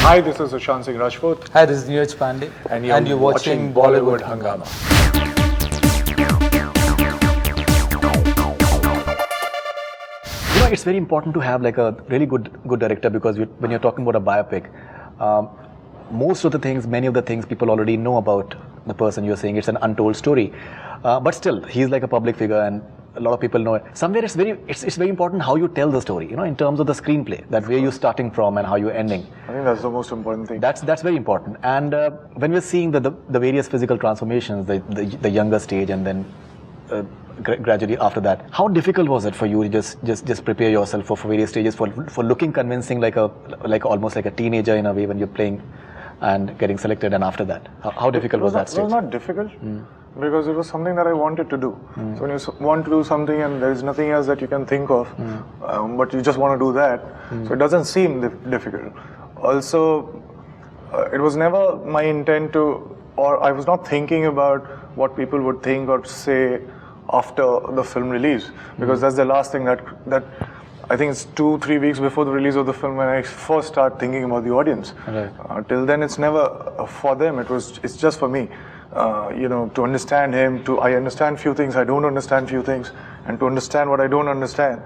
Hi, this is Sushant Singh Rajput. Hi, this is Neeraj Pandey. And you're watching Bollywood Hungama. You know, it's very important to have like a really good director, because when you're talking about a biopic, most of the things, many of the things people already know about the person you're saying. It's an untold story. But still, he's like a public figure and a lot of people know it. Somewhere it's very important how you tell the story, you know, in terms of the screenplay, that where you're starting from and how you're ending. I think that's the most important thing. That's very important. And when we're seeing the various physical transformations, the younger stage and then gradually after that, how difficult was it for you to just prepare yourself for various stages, for looking convincing like almost like a teenager in a way when you're playing and getting selected, and after that, how difficult was that stage? It was not difficult. Because it was something that I wanted to do. So when you want to do something and there is nothing else that you can think of, but you just want to do that, so it doesn't seem difficult. Also, it was never my intent to, or I was not thinking about what people would think or say after the film release, because that's the last thing that I think it's 2-3 weeks before the release of the film when I first start thinking about the audience. Right. Till then, it's never for them. It's just for me. To understand him, I understand few things, I don't understand few things, and to understand what I don't understand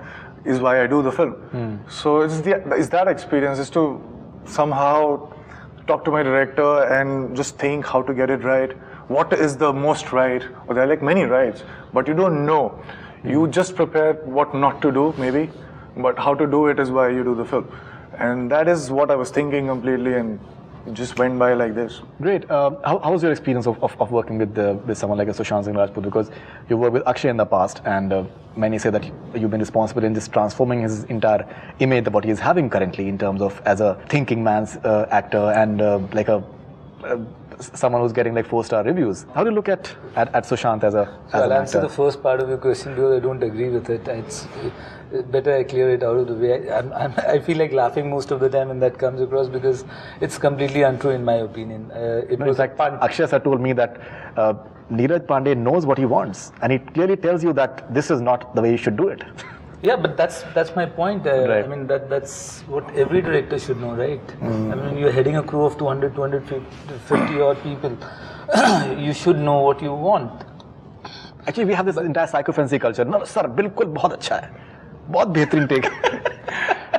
is why I do the film. So it's that experience, is to somehow talk to my director and just think how to get it right. What is the most right? Or there are like many rights, but you don't know. You just prepare what not to do, maybe, but how to do it is why you do the film. And that is what I was thinking completely, and it just went by like this. Great. How was your experience of working with someone like a Sushant Singh Rajput? Because you worked with Akshay in the past, and many say that you've been responsible in just transforming his entire image, what he is having currently in terms of as a thinking man's actor and like someone who's getting like 4-star reviews. How do you look at Sushant as an I'll actor? answer the first part of your question because I don't agree with it. It's better I clear it out of the way. I feel like laughing most of the time when that comes across, because it's completely untrue in my opinion. In fact, Akshay sir told me that Neeraj Pandey knows what he wants, and he clearly tells you that this is not the way you should do it. Yeah, but that's my point. Right. I mean, that's what every director should know, right? I mean, you're heading a crew of 200, 250 odd people. You should know what you want. Actually, we have this entire psychophancy culture. No, sir, बिल्कुल बहुत अच्छा है, बहुत बेहतरीन take.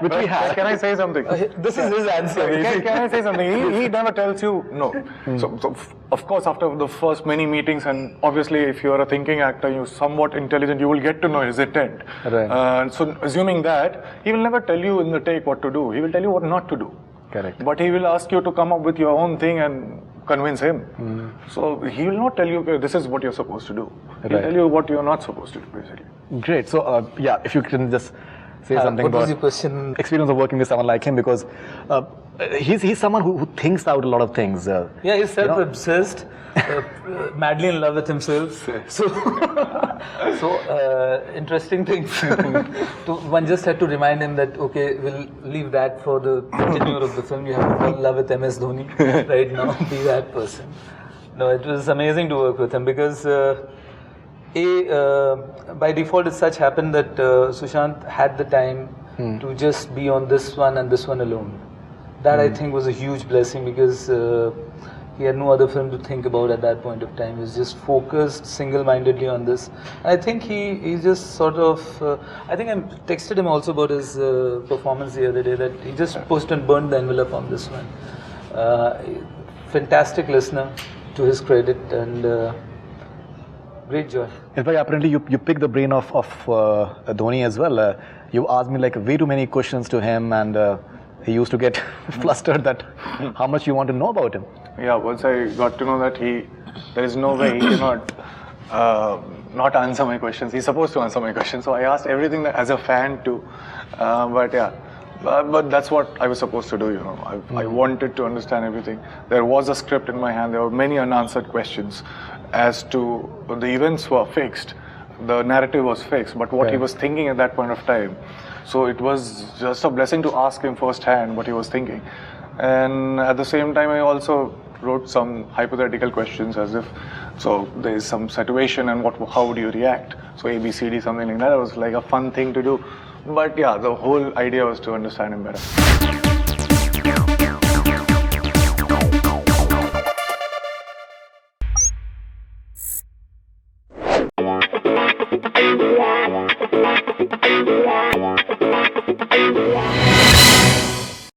Which we have. Can I say something? This is his answer. Can I say something? He never tells you no. So of course, after the first many meetings, and obviously if you are a thinking actor, you're somewhat intelligent, you will get to know his intent. Right. So assuming that, he will never tell you in the take what to do. He will tell you what not to do. Correct. But he will ask you to come up with your own thing and convince him. So he will not tell you, okay, this is what you're supposed to do. He'll tell you what you're not supposed to do, basically. Great. So yeah, if you can just say something what about was your question? experience of working with someone like him, because he's someone who thinks out a lot of things. Yeah, he's self-obsessed, madly in love with himself. So interesting things. One just had to remind him that, okay, we'll leave that for the tenure of the film. You have to fall in love with MS Dhoni right now. Be that person. No, it was amazing to work with him because by default it such happened that Sushant had the time to just be on this one and this one alone. That I think was a huge blessing, because he had no other film to think about at that point of time. He was just focused single-mindedly on this. I think he just sort of, I think I texted him also about his performance the other day, that he just pushed and burned the envelope on this one. Fantastic listener, to his credit, and great joy. In fact, apparently you picked the brain of Dhoni as well. You asked me like way too many questions to him, and he used to get flustered that how much you want to know about him. Yeah, once I got to know that there is no way he cannot not answer my questions. He's supposed to answer my questions. So I asked everything as a fan too. But that's what I was supposed to do, you know. I wanted to understand everything. There was a script in my hand. There were many unanswered questions as to the events were fixed. The narrative was fixed, but what he was thinking at that point of time. So it was just a blessing to ask him firsthand what he was thinking. And at the same time, I also wrote some hypothetical questions, as if, so there is some situation and how would you react? So A, B, C, D, something like that. It was like a fun thing to do. But yeah, the whole idea was to understand him better.